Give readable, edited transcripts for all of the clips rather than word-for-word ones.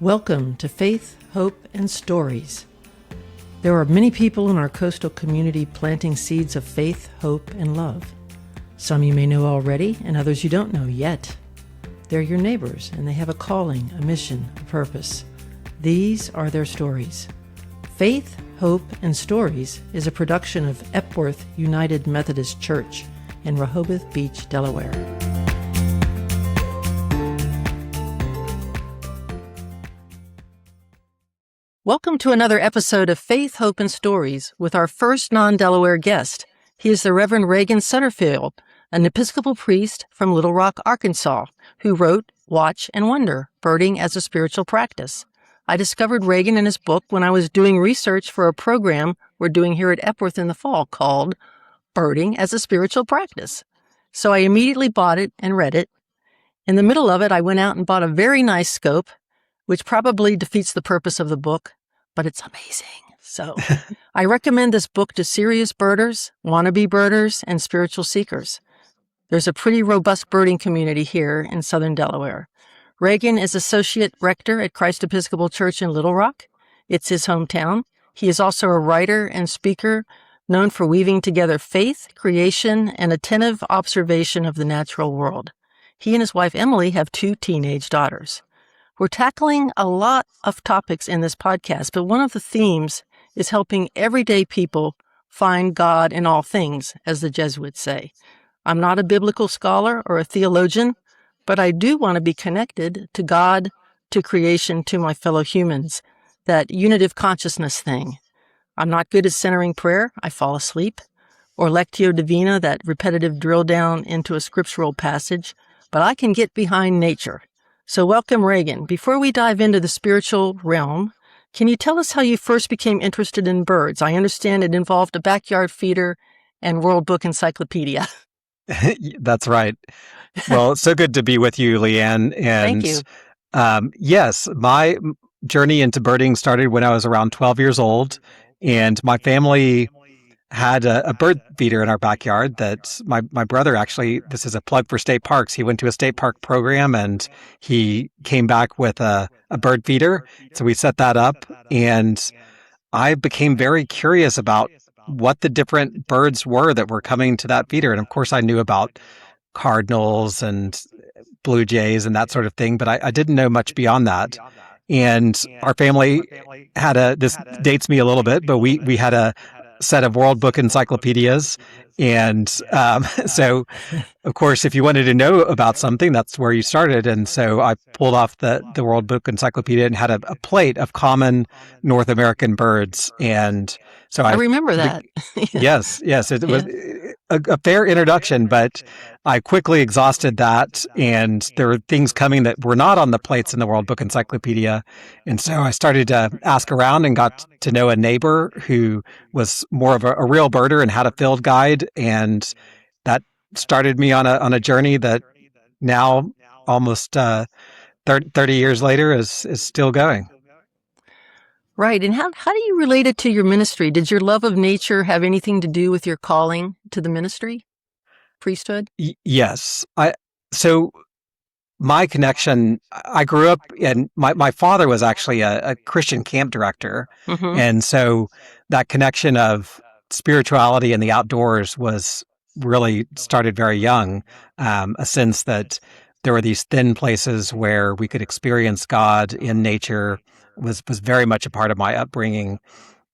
Welcome to Faith, Hope, and Stories. There are many people in our coastal community planting seeds of faith, hope, and love. Some you may know already, and others you don't know yet. They're your neighbors, and they have a calling, a mission, a purpose. These are their stories. Faith, Hope, and Stories is a production of Epworth United Methodist Church in Rehoboth Beach, Delaware. Welcome to another episode of Faith, Hope, and Stories with our first non-Delaware guest. He is the Reverend Ragan Sutterfield, an Episcopal priest from Little Rock, Arkansas, who wrote Watch and Wonder, Birding as a Spiritual Practice. I discovered Reagan in his book when I was doing research for a program we're doing here at Epworth in the fall called Birding as a Spiritual Practice. So I immediately bought it and read it. In the middle of it, I went out and bought a very nice scope, which probably defeats the purpose of the book, but it's amazing. So I recommend this book to serious birders, wannabe birders, and spiritual seekers. There's a pretty robust birding community here in southern Delaware. Reagan is Associate Rector at Christ Episcopal Church in Little Rock. It's his hometown. He is also a writer and speaker known for weaving together faith, creation, and attentive observation of the natural world. He and his wife Emily have 2 teenage daughters. We're tackling a lot of topics in this podcast, but one of the themes is helping everyday people find God in all things, as the Jesuits say. I'm not a biblical scholar or a theologian, but I do want to be connected to God, to creation, to my fellow humans, that unitive consciousness thing. I'm not good at centering prayer. I fall asleep. Or Lectio Divina, that repetitive drill down into a scriptural passage, but I can get behind nature. So welcome, Reagan. Before we dive into the spiritual realm, can you tell us how you first became interested in birds? I understand it involved a backyard feeder and World Book Encyclopedia. That's right. Well, it's so good to be with you, Leanne. And Thank you. Yes, my journey into birding started when I was around 12 years old, and my family had a bird feeder in our backyard that my brother actually, this is a plug for state parks. He went to a state park program and he came back with a bird feeder. So we set that up, and I became very curious about what the different birds were that were coming to that feeder. And of course I knew about cardinals and blue jays and that sort of thing, but I didn't know much beyond that. And our family had this dates me a little bit, but we had a set of World Book Encyclopedias. And so, of course, if you wanted to know about something, that's where you started. And so I pulled off the World Book Encyclopedia and had a plate of common North American birds. And so I remember that. Yes. It was a fair introduction, but I quickly exhausted that. And there were things coming that were not on the plates in the World Book Encyclopedia. And so I started to ask around and got to know a neighbor who was more of a real birder and had a field guide. And that started me on a journey that now, almost 30 years later, is still going. Right. And how do you relate it to your ministry? Did your love of nature have anything to do with your calling to the ministry, priesthood? Yes. So my connection, I grew up in, my father was actually a Christian camp director. Mm-hmm. And so that connection of spirituality and the outdoors was really started very young, a sense that there were these thin places where we could experience God in nature was very much a part of my upbringing.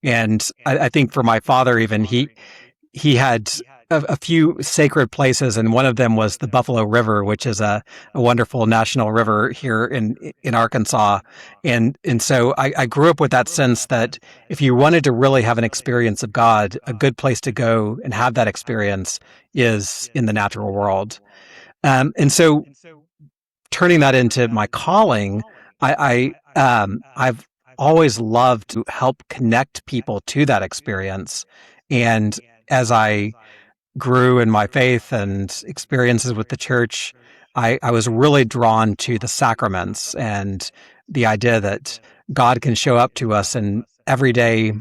And I think for my father, even he had a few sacred places, and one of them was the Buffalo River, which is a wonderful national river here in Arkansas. And so I grew up with that sense that if you wanted to really have an experience of God, a good place to go and have that experience is in the natural world. And so turning that into my calling, I've always loved to help connect people to that experience. And as I grew in my faith and experiences with the church, I was really drawn to the sacraments and the idea that God can show up to us in everyday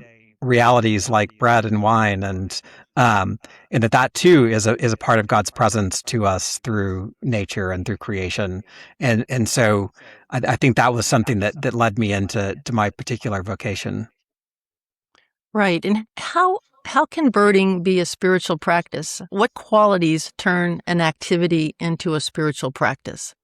realities like bread and wine and and that too is a part of God's presence to us through nature and through creation. And so I think that was something that led me into my particular vocation. Right. And how can birding be a spiritual practice? What qualities turn an activity into a spiritual practice?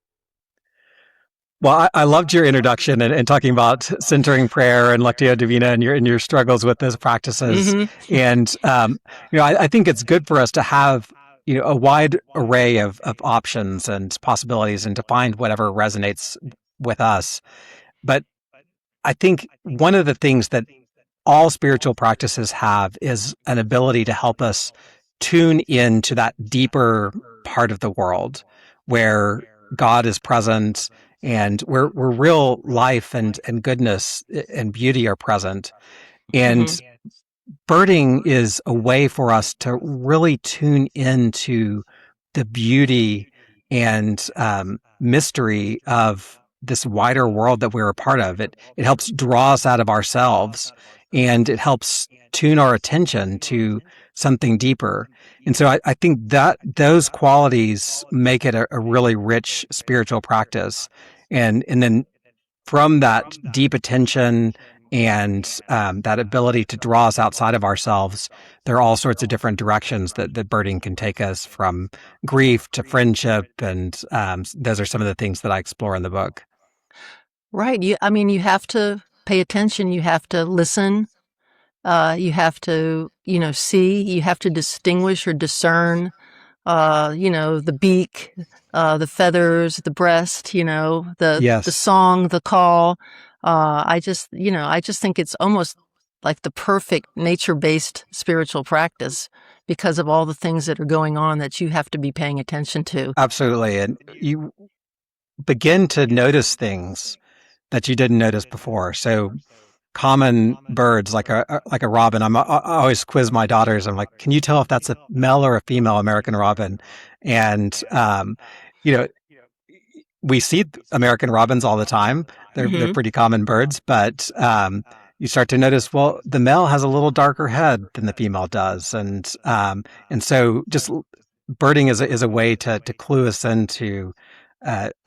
Well, I loved your introduction and talking about centering prayer and Lectio Divina and your struggles with those practices. Mm-hmm. And I think it's good for us to have a wide array of options and possibilities, and to find whatever resonates with us. But I think one of the things that all spiritual practices have is an ability to help us tune into that deeper part of the world where God is present, and where real life and goodness and beauty are present. And Mm-hmm. birding is a way for us to really tune into the beauty and mystery of this wider world that we're a part of. It helps draw us out of ourselves, and it helps tune our attention to something deeper. And so I think that those qualities make it a really rich spiritual practice. And then from that deep attention and that ability to draw us outside of ourselves, there are all sorts of different directions that birding can take us, from grief to friendship. And those are some of the things that I explore in the book. Right. You have to pay attention. You have to listen. You have to, see. You have to distinguish or discern. The beak, the feathers, the breast. The Yes, song, the call. I just think it's almost like the perfect nature-based spiritual practice because of all the things that are going on that you have to be paying attention to. absolutely. And you begin to notice things that you didn't notice before. So common birds like a robin. I always quiz my daughters. I'm like, can you tell if that's a male or a female American robin? And you know, we see American robins all the time. They're Hmm. pretty common birds, but you start to notice, well, the male has a little darker head than the female does, and so just birding is a way to clue us into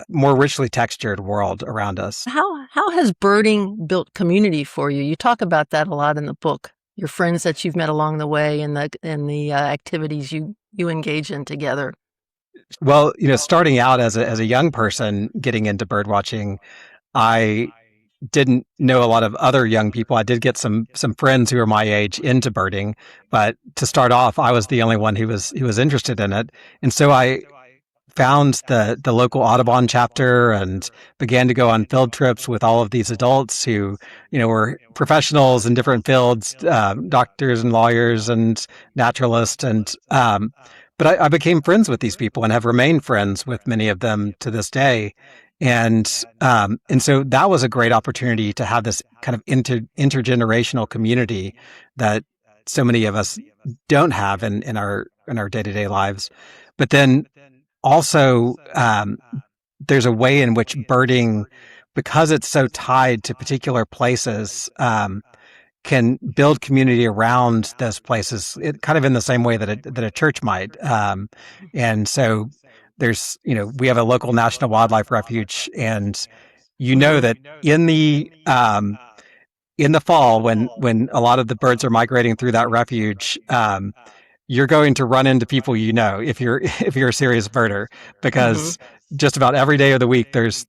more richly textured world around us. How has birding built community for you? You talk about that a lot in the book. Your friends that you've met along the way, and the activities you engage in together. Well, starting out as a young person getting into bird watching, I didn't know a lot of other young people. I did get some friends who were my age into birding, but to start off, I was the only one who was interested in it. And so I found the local Audubon chapter and began to go on field trips with all of these adults who, were professionals in different fields, doctors and lawyers and naturalists. And but I became friends with these people and have remained friends with many of them to this day. And so that was a great opportunity to have this kind of intergenerational community that so many of us don't have in our day-to-day lives. But then also, there's a way in which birding, because it's so tied to particular places, can build community around those places, kind of in the same way that a church might. And so we have a local national wildlife refuge, and Hmm. that in the fall, when a lot of the birds are migrating through that refuge, you're going to run into people if you're if you're a serious birder, Hmm. because just about every day of the week there's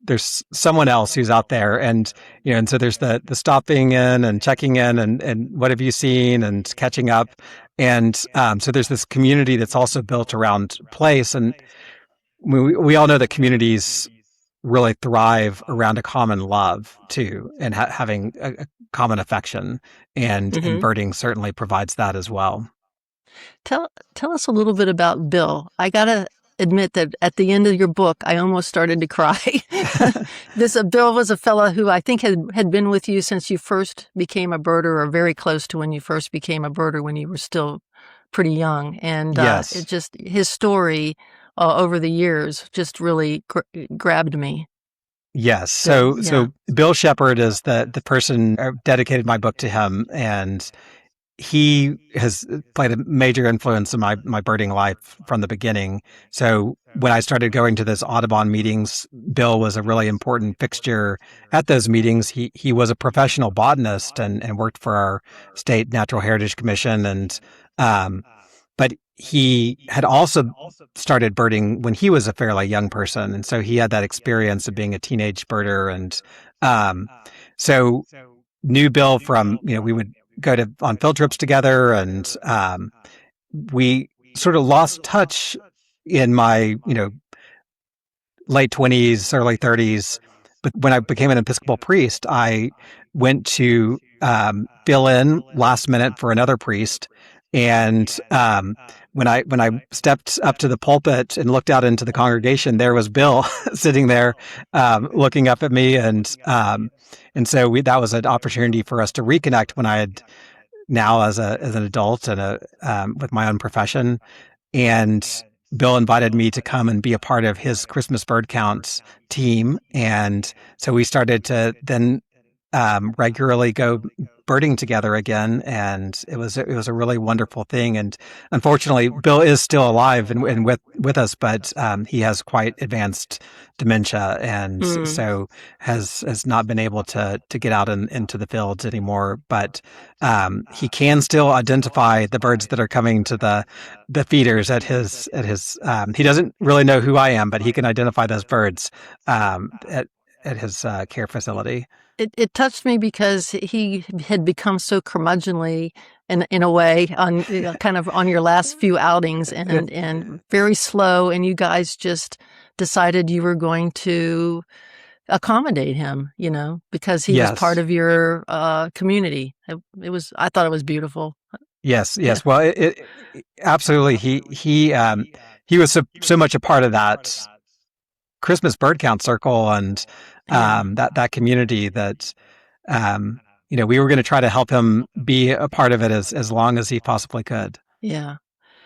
someone else who's out there. And and so there's the stopping in and checking in and what have you seen and catching up. And so there's this community that's also built around place. And we all know that communities really thrive around a common love too, and having a common affection, and Hmm. birding certainly provides that as well. Tell us a little bit about Bill. I gotta admit that at the end of your book, I almost started to cry. This Bill was a fella who I think had been with you since you first became a birder, or very close to when you first became a birder, when you were still pretty young. And it Yes. just his story over the years just really grabbed me. Yes. Yeah. So Bill Shepard is the person. I dedicated my book to him, and he has played a major influence in my birding life from the beginning. So when I started going to those Audubon meetings, Bill was a really important fixture at those meetings. He was a professional botanist and worked for our state Natural Heritage Commission. But he had also started birding when he was a fairly young person. And so he had that experience of being a teenage birder. And so knew Bill from, we would go on field trips together, and we sort of lost touch in my late 20s, early 30s. But when I became an Episcopal priest, I went to fill in last minute for another priest. And when I stepped up to the pulpit and looked out into the congregation, there was Bill sitting there looking up at me, and so that was an opportunity for us to reconnect when I had now as an adult and with my own profession. And Bill invited me to come and be a part of his Christmas bird count team, and so we started to then regularly go birding together again, and it was a really wonderful thing. And unfortunately, Bill is still alive and with us, but he has quite advanced dementia, and so has not been able to get out into the fields anymore. But he can still identify the birds that are coming to the feeders at his. He doesn't really know who I am, but he can identify those birds at his care facility. It touched me because he had become so curmudgeonly in a way on kind of on your last few outings, and very slow, and you guys just decided you were going to accommodate him, because he was part of your community. I thought it was beautiful. Yes. Yeah. Well, it absolutely. He was so much a part of that Christmas bird count circle, and that community that we were going to try to help him be a part of it as long as he possibly could. Yeah.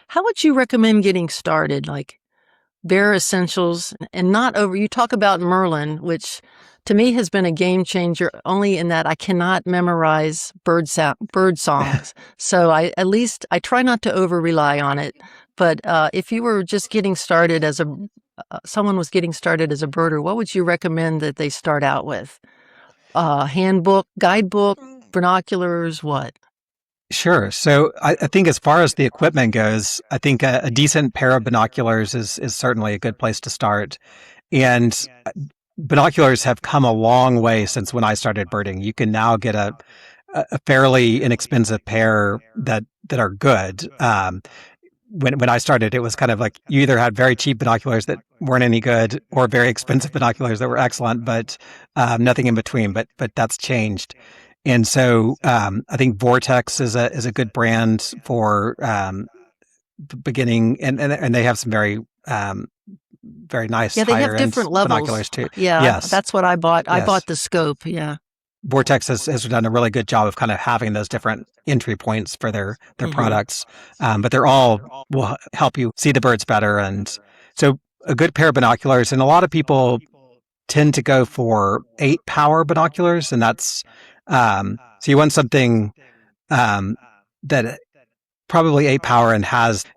How would you recommend getting started? Like bare essentials, and not over. You talk about Merlin, which to me has been a game changer only in that I cannot memorize bird songs. So I try not to over rely on it. But if you were just getting started someone was getting started as a birder, what would you recommend that they start out with? Handbook, guidebook, binoculars, what? Sure. So I think as far as the equipment goes, I think a decent pair of binoculars is certainly a good place to start. And binoculars have come a long way since when I started birding. You can now get a fairly inexpensive pair that are good. When I started, it was kind of like you either had very cheap binoculars that weren't any good, or very expensive binoculars that were excellent, but nothing in between. But that's changed, and so I think Vortex is a good brand for beginning, and they have some very nice they higher have different end levels. Binoculars too. Yeah, yes, that's what I bought. Yes. I bought the scope. Yeah. Vortex has done a really good job of kind of having those different entry points for their products, but they're all will help you see the birds better. And so a good pair of binoculars, and a lot of people tend to go for 8-power binoculars, and that's so you want something that probably 8-power and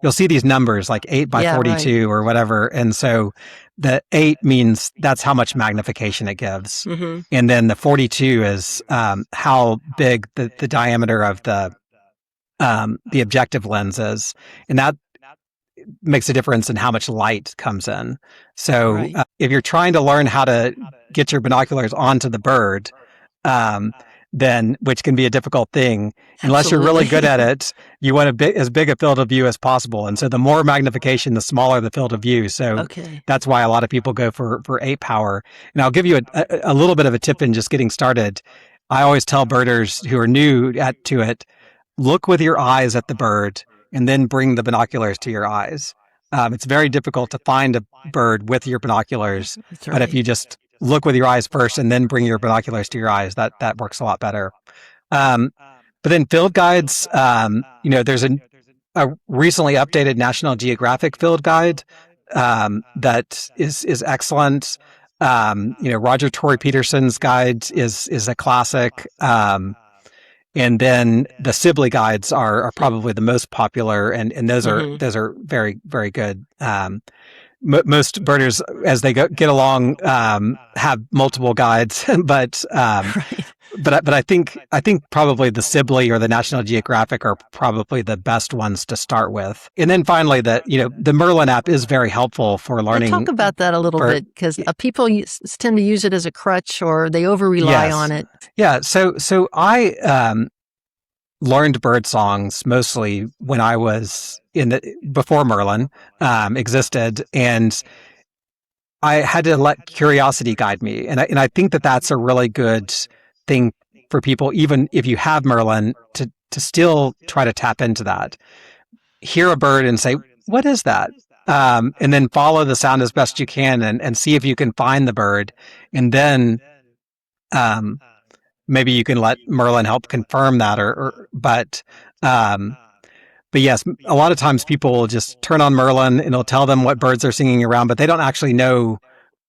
you'll see these numbers like 8 by 42 or whatever, and so the 8 means that's how much magnification it gives. And then the 42 is how big the diameter of the objective lens is. And that makes a difference in how much light comes in. So if you're trying to learn how to get your binoculars onto the bird, then, which can be a difficult thing, unless you're really good at it, you want as big a field of view as possible. And so the more magnification, the smaller the field of view. So that's why a lot of people go for 8-power. And I'll give you a little bit of a tip in just getting started. I always tell birders who are new to it, look with your eyes at the bird and then bring the binoculars to your eyes. It's very difficult to find a bird with your binoculars, but if you just look with your eyes first and then bring your binoculars to your eyes, that works a lot better. But then field guides, there's a recently updated National Geographic field guide that is excellent. Roger Torrey Peterson's guide is a classic. And then the Sibley guides are probably the most popular, and those are very, very good. Most birders, as they get along, have multiple guides, but Right. but I think probably the Sibley or the National Geographic are probably the best ones to start with. And then finally, the Merlin app is very helpful for learning. Talk about that a little bit, because people tend to use it as a crutch, or they over rely on it. Yeah. So I learned bird songs mostly when I was before Merlin existed, and I had to let curiosity guide me. And I think that's a really good thing for people, even if you have Merlin, to still try to tap into that. Hear a bird and say, what is that? And then follow the sound as best you can, and see if you can find the bird. And then maybe you can let Merlin help confirm that, but yes, a lot of times people will just turn on Merlin and it'll tell them what birds are singing around, but they don't actually know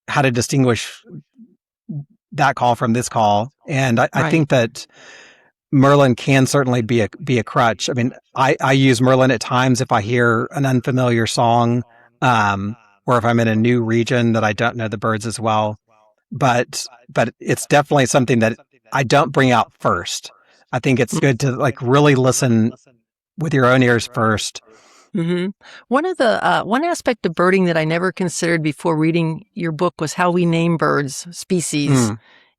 how to distinguish that call from this call. And I think that Merlin can certainly be a crutch. I mean, I use Merlin at times if I hear an unfamiliar song, or if I'm in a new region that I don't know the birds as well. But it's definitely something that I don't bring out first. I think it's good to really listen with your own ears first. Mm-hmm. One aspect of birding that I never considered before reading your book was how we name birds, species,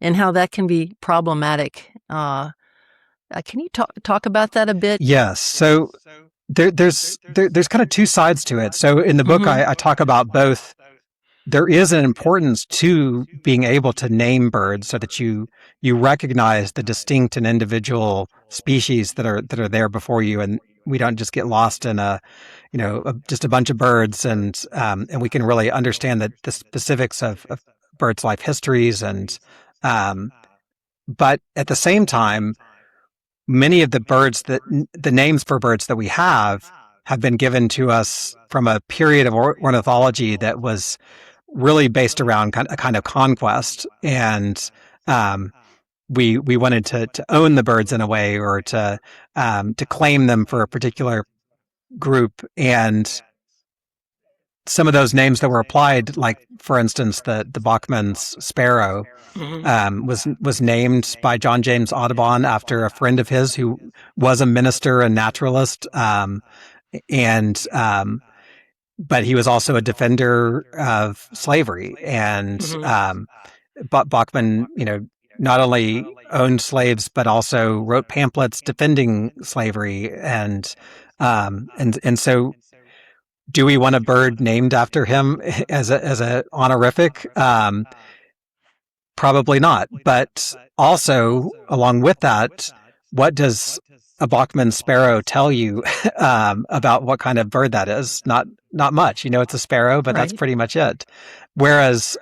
and how that can be problematic. Can you talk about that a bit? Yes. So there's kind of two sides to it. So in the book, I talk about both. There is an importance to being able to name birds so that you recognize the distinct and individual species that are there before you, and we don't just get lost in just a bunch of birds, and we can really understand the specifics of birds' life histories, and but at the same time, many of the birds the names for birds that we have been given to us from a period of ornithology that was really based around a kind of conquest, and we wanted to own the birds in a way, or to claim them for a particular group. And some of those names that were applied, like for instance the Bachman's sparrow, was named by John James Audubon after a friend of his who was a minister and naturalist, but he was also a defender of slavery. And Bachman, not only owned slaves but also wrote pamphlets defending slavery. And so, do we want a bird named after him as a honorific? Probably not. But also, along with that, what does a Bachman sparrow tell you about what kind of bird that is? Not much. It's a sparrow, but that's pretty much it. Whereas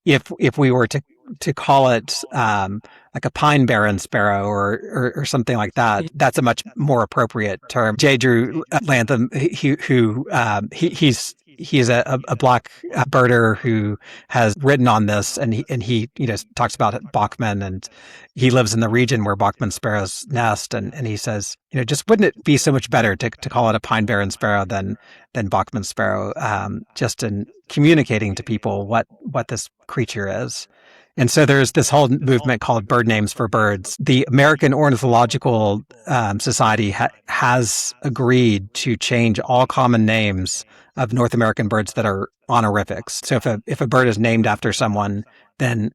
if we were to call it like a pine barren sparrow or something like that, that's a much more appropriate term. J. Drew Lantham, he's a black birder who has written on this, and he talks about Bachman, and he lives in the region where Bachman sparrows nest, and he says, just wouldn't it be so much better to call it a pine barren sparrow than Bachman sparrow, just in communicating to people what this creature is. And so there's this whole movement called Bird Names for Birds. The American Ornithological Society has agreed to change all common names of North American birds that are honorifics. So if a bird is named after someone, then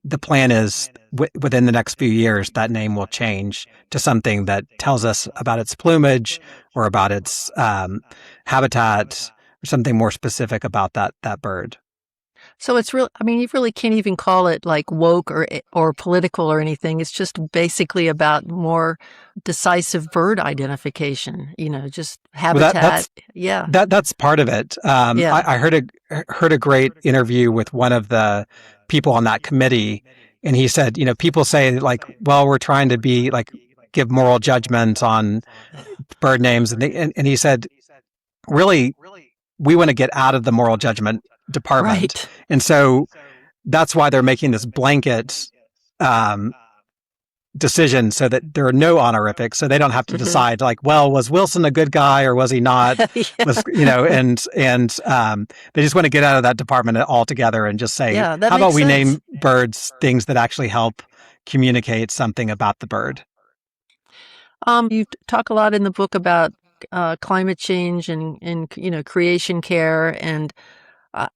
the plan is within the next few years, that name will change to something that tells us about its plumage or about its habitat, or something more specific about that bird. So it's real. I mean, you really can't even call it like woke or political or anything. It's just basically about more decisive bird identification. Just habitat. That's part of it. I heard a great interview with one of the people on that committee, and he said, people say well, we're trying to give moral judgment on bird names, and he said, really, we want to get out of the moral judgment department. Right. And so that's why they're making this blanket decision so that there are no honorifics, so they don't have to Mhm. decide like, well, was Wilson a good guy or was he not? Was, and they just want to get out of that department altogether and just say, Yeah, that how about makes we sense. name birds things that actually help communicate something about the bird? You talk a lot in the book about climate change and creation care, and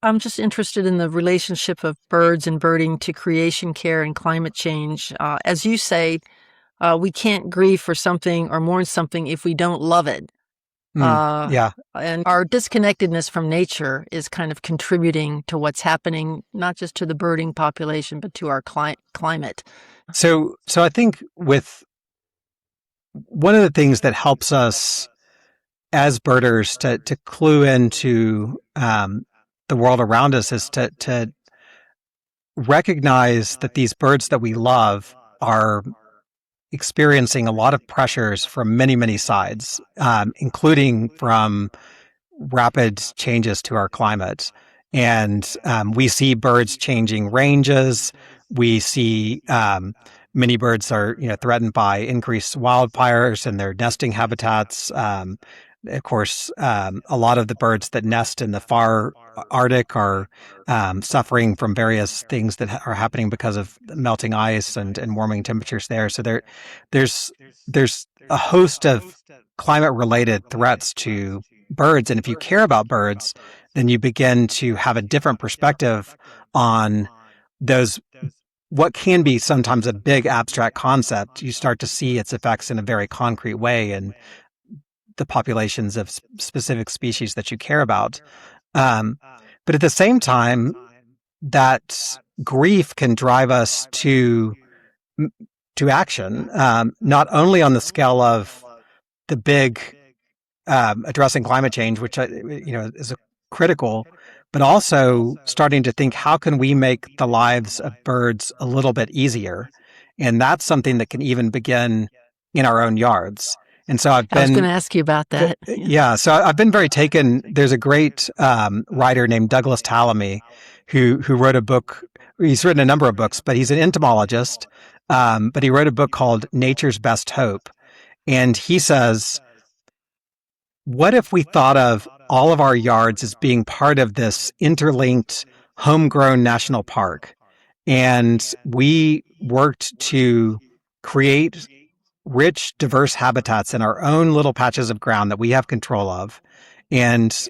I'm just interested in the relationship of birds and birding to creation care and climate change. As you say, we can't grieve for something or mourn something if we don't love it. Yeah. And our disconnectedness from nature is kind of contributing to what's happening, not just to the birding population, but to our climate. So I think with one of the things that helps us as birders to clue into the world around us is to recognize that these birds that we love are experiencing a lot of pressures from many, many sides, including from rapid changes to our climate. And we see birds changing ranges. We see many birds are threatened by increased wildfires in their nesting habitats. Of course, a lot of the birds that nest in the far Arctic are suffering from various things that are happening because of melting ice and warming temperatures there. So there's a host of climate-related threats to birds, and if you care about birds, then you begin to have a different perspective on those. What can be sometimes a big abstract concept, you start to see its effects in a very concrete way in the populations of specific species that you care about. But at the same time, that grief can drive us to action, not only on the scale of the big addressing climate change, which is critical, but also starting to think, how can we make the lives of birds a little bit easier? And that's something that can even begin in our own yards. And so I was going to ask you about that. Yeah, so I've been very taken. There's a great writer named Douglas Tallamy who wrote a book. He's written a number of books, but he's an entomologist. But he wrote a book called Nature's Best Hope. And he says, what if we thought of all of our yards as being part of this interlinked, homegrown national park? And we worked to create rich, diverse habitats in our own little patches of ground that we have control of, and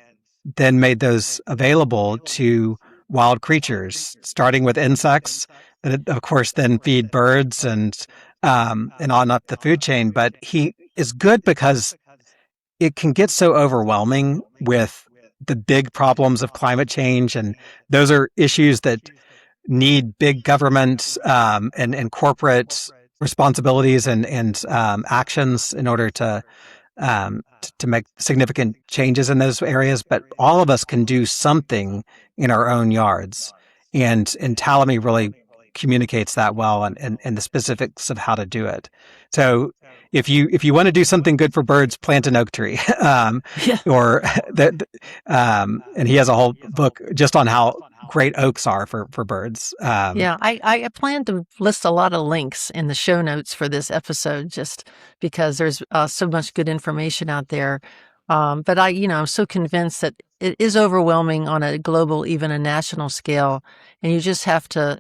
then made those available to wild creatures, starting with insects that, of course, then feed birds and on up the food chain. But he is good because it can get so overwhelming with the big problems of climate change, and those are issues that need big government and corporate responsibilities and actions in order to make significant changes in those areas. But all of us can do something in our own yards, and Tallamy really communicates that well and the specifics of how to do it. So if you want to do something good for birds, plant an oak tree. Or that, and he has a whole book just on how great oaks are for birds. I plan to list a lot of links in the show notes for this episode, just because there's so much good information out there. But I'm so convinced that it is overwhelming on a global, even a national scale, and you just have to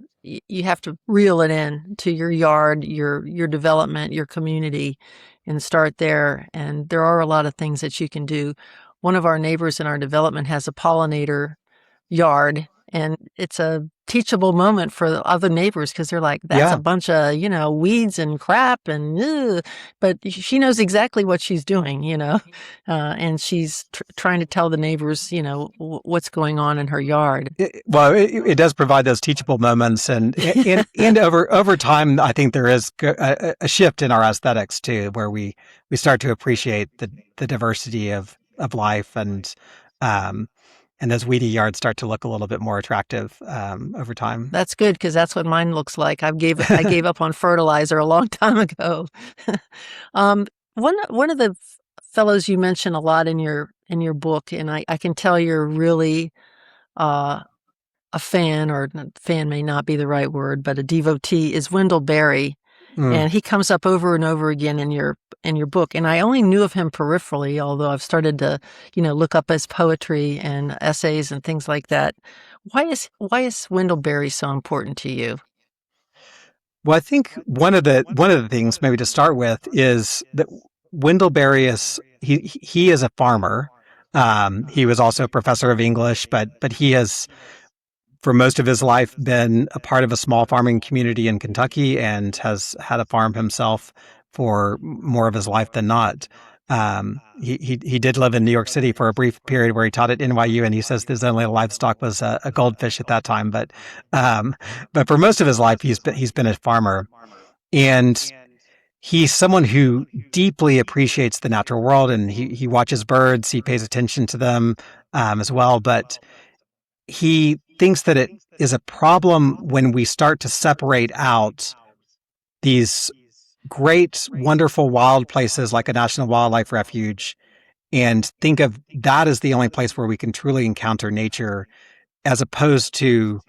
reel it in to your yard, your development, your community, and start there. And there are a lot of things that you can do. One of our neighbors in our development has a pollinator yard, and it's a teachable moment for the other neighbors because they're like, that's a bunch of, weeds and crap and, but she knows exactly what she's doing, and she's trying to tell the neighbors, what's going on in her yard. It does provide those teachable moments, and over time, I think there is a shift in our aesthetics too, where we start to appreciate the diversity of life, and those weedy yards start to look a little bit more attractive over time. That's good, because that's what mine looks like. I gave up on fertilizer a long time ago. One of the fellows you mention a lot in your book, and I can tell you're really a fan, or fan may not be the right word, but a devotee, is Wendell Berry. Mm. And he comes up over and over again in your book. And I only knew of him peripherally, although I've started to, look up his poetry and essays and things like that. Why is Wendell Berry so important to you? Well, I think one of the things maybe to start with is that Wendell Berry he is a farmer. He was also a professor of English, but he has for most of his life been a part of a small farming community in Kentucky and has had a farm himself for more of his life than not. He did live in New York City for a brief period where he taught at NYU, and he says his only livestock was a goldfish at that time. But for most of his life, he's been a farmer, and he's someone who deeply appreciates the natural world, and he watches birds, he pays attention to them as well. But he thinks that it is a problem when we start to separate out these great, wonderful wild places like a national wildlife refuge and think of that as the only place where we can truly encounter nature, as opposed to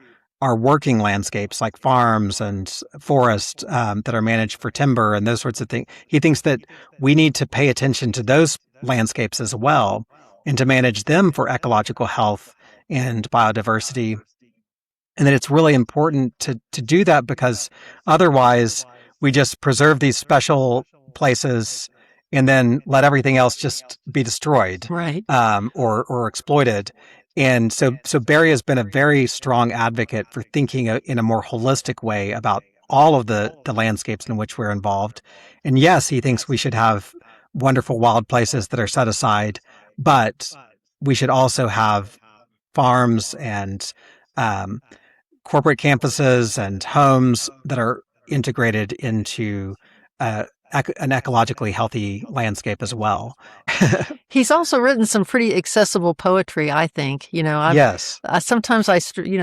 our working landscapes like farms and forests that are managed for timber and those sorts of things. He thinks that we need to pay attention to those landscapes as well and to manage them for ecological health and biodiversity. And that it's really important to do that, because otherwise we just preserve these special places and then let everything else just be destroyed, right? Or exploited. And so Barry has been a very strong advocate for thinking in a more holistic way about all of the landscapes in which we're involved. And yes, he thinks we should have wonderful wild places that are set aside, but we should also have farms and corporate campuses and homes that are integrated into an ecologically healthy landscape as well. He's also written some pretty accessible poetry, I think. Yes. Sometimes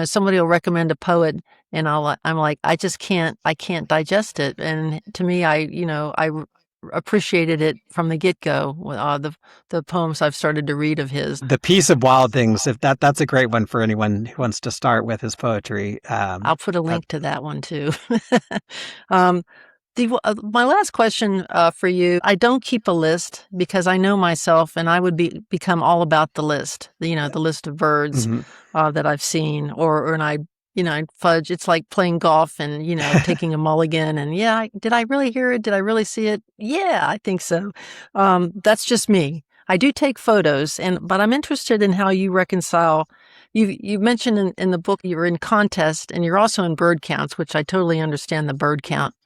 somebody will recommend a poet, and I'm like, I can't digest it. And to me, I appreciated it from the get-go with the poems I've started to read of his. The Peace of Wild Things, if that's a great one for anyone who wants to start with his poetry. I'll put a link to that one too. My last question for you, I don't keep a list because I know myself, and I would become all about the list, the list of birds that I've seen, and I'd fudge. It's like playing golf and, taking a mulligan and did I really hear it? Did I really see it? Yeah, I think so. That's just me. I do take photos, but I'm interested in how you reconcile. You mentioned in the book you're in contest and you're also in bird counts, which I totally understand the bird count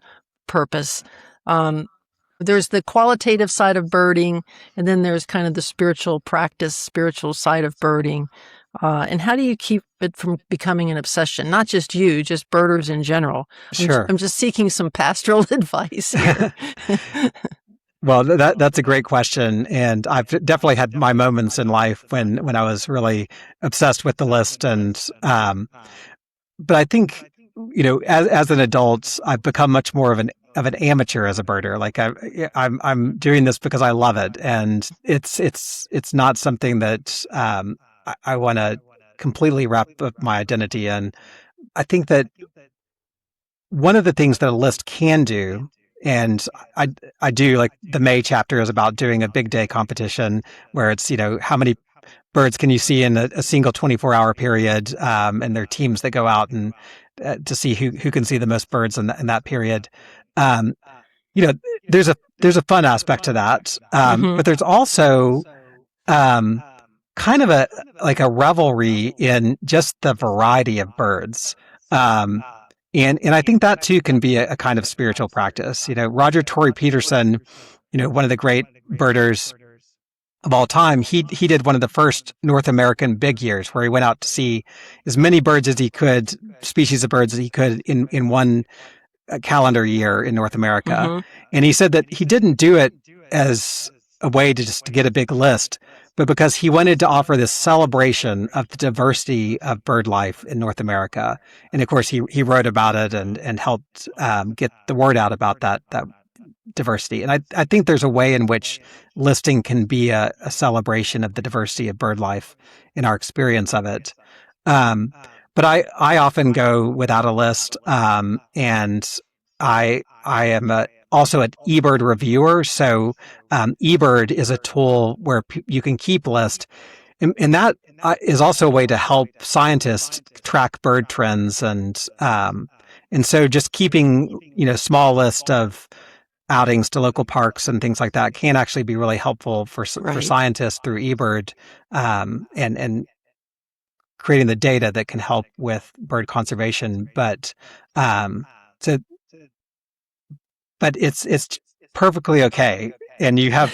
purpose. There's the qualitative side of birding, and then there's kind of the spiritual side of birding. And how do you keep it from becoming an obsession? Not just you, just birders in general. Sure. I'm just seeking some pastoral advice here. Well, that's a great question. And I've definitely had my moments in life when I was really obsessed with the list. And, but I think, as an adult, I've become much more of an amateur as a birder. Like I'm doing this because I love it. And it's not something that, I want to completely wrap up my identity in. I think that one of the things that a list can do, and I do, like the May chapter is about doing a big day competition where it's, how many birds can you see in a single 24-hour period, and there are teams that go out and to see who can see the most birds in that period. There's a fun aspect to that, but there's also kind of a revelry in just the variety of birds. And I think that too can be a kind of spiritual practice. Roger Torrey Peterson, one of the great birders of all time, he did one of the first North American big years where he went out to see as many birds as he could, species of birds as he could in one calendar year in North America. And he said that he didn't do it as a way to get a big list, but because he wanted to offer this celebration of the diversity of bird life in North America. And of course, he wrote about it and helped get the word out about that diversity. And I think there's a way in which listing can be a celebration of the diversity of bird life in our experience of it. But I often go without a list, and I am also an eBird reviewer. So eBird is a tool where you can keep lists. And that is also a way to help scientists track bird trends. And so just keeping, small list of outings to local parks and things like that can actually be really helpful for scientists through eBird, and creating the data that can help with bird conservation. But it's perfectly okay. And you have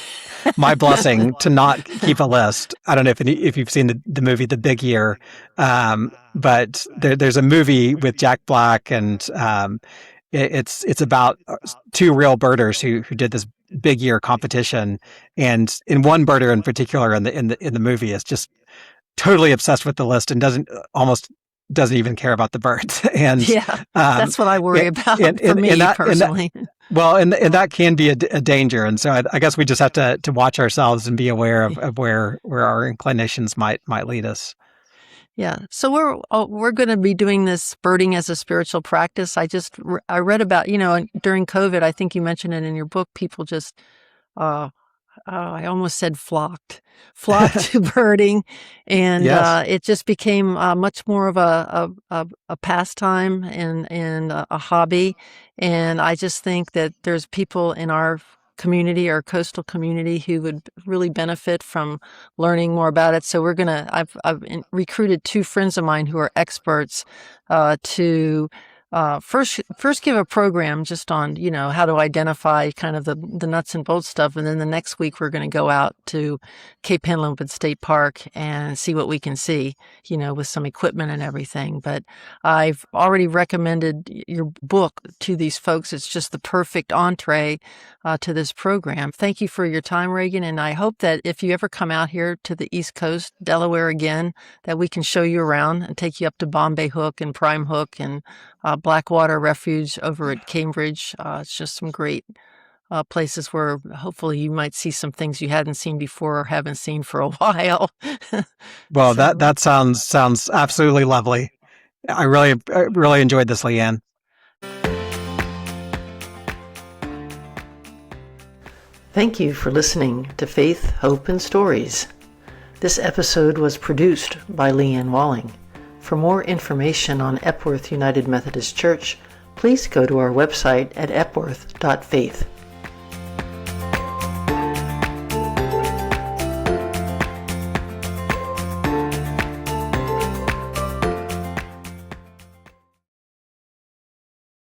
my blessing to not keep a list. I don't know if you've seen the movie The Big Year, but there's a movie with Jack Black, and it's about two real birders who did this big year competition, and in one birder in particular in the movie is just totally obsessed with the list and doesn't even care about the birds. And that's what I worry about for me personally. And that can be a danger. And so I guess we just have to watch ourselves and be aware of where our inclinations might lead us. Yeah. So we're going to be doing this birding as a spiritual practice. I read about, during COVID, I think you mentioned it in your book, people just, I almost said flocked to birding. And it just became much more of a pastime and a hobby. And I just think that there's people in our community, our coastal community, who would really benefit from learning more about it. So I've recruited two friends of mine who are experts to first give a program just on, how to identify kind of the nuts and bolts stuff. And then the next week, we're going to go out to Cape Henlopen State Park and see what we can see, with some equipment and everything. But I've already recommended your book to these folks. It's just the perfect entree to this program. Thank you for your time, Reagan. And I hope that if you ever come out here to the East Coast, Delaware again, that we can show you around and take you up to Bombay Hook and Prime Hook and Blackwater Refuge over at Cambridge. It's just some great places where hopefully you might see some things you hadn't seen before or haven't seen for a while. Well, that sounds absolutely lovely. I really enjoyed this, Leanne. Thank you for listening to Faith, Hope, and Stories. This episode was produced by Leanne Walling. For more information on Epworth United Methodist Church, please go to our website at epworth.faith.